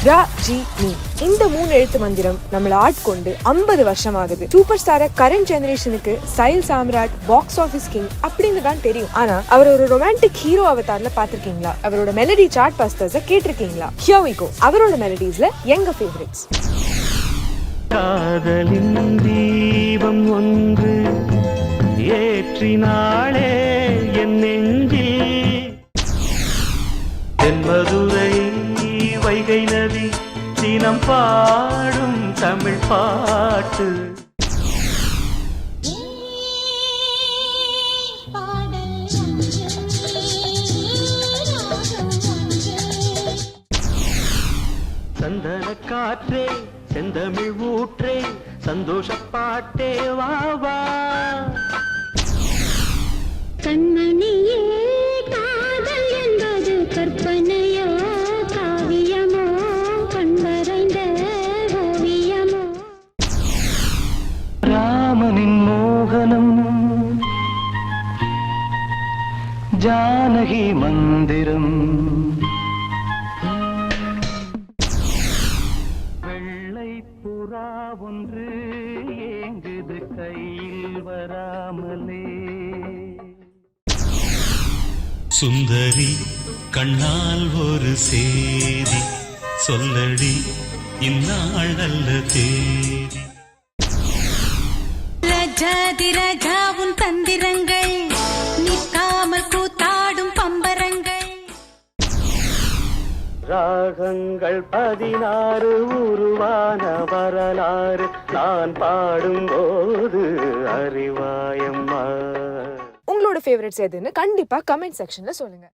ரஜினி. இந்த 3 எழுத்து மந்திரம் நம்மள ஆட்கொண்டு 50 வருஷம் ஆகுது. சூப்பர் ஸ்டார கரண்ட் ஜெனரேஷனுக்கு ஸ்டைல் சாம்ராட், பாக்ஸ் ஆபீஸ் கிங் அப்படின்னு தான் தெரியும். ஆனா அவர் ஒரு ரொமான்டிக் ஹீரோ அவதார்ல பாத்திருக்கீங்களா? அவரோட மெலடி சார்ட் பஸ்டர்ஸ கேட்டிருக்கீங்களா? Here we go. அவரோட மெலடிஸ்ல எங்க ஃபேவரட்ஸ். காதலின் தீபம் ஒன்று ஏற்றினாளே என் நெஞ்சில், தென்மதுரை வைகை நதி தினம் பாடும் தமிழ் பாட்டு. சந்தன காற்றே செந்தமிழ் ஊற்றே சந்தோஷ பாட்டே வாவா. கண்மணியே காதல் என்பது கற்பனையோ காவியமோ கண்வரைந்த ஓவியமோ. ராமனின் மோகனம் ஜானகி மந்திரம், வெள்ளை புறா ஒன்று ஏங்குது கையில் வராமலே. சுந்தரி கண்ணால் ஒரு சேதி சொல்லடி இந்நாள் நல்ல தேதி. ரஜாதி ராஜாவும் தந்திரங்கள் நிற்காமல் கூத்தாடும் பம்பரங்கள். ராகங்கள் 16 உருவான வரலாறு நான் பாடும்போது அறிவாயம்மா. உங்களோட ஃபேவரட்ஸ் எதுன்னு கண்டிப்பா கமெண்ட் செக்ஷன்ல சொல்லுங்க.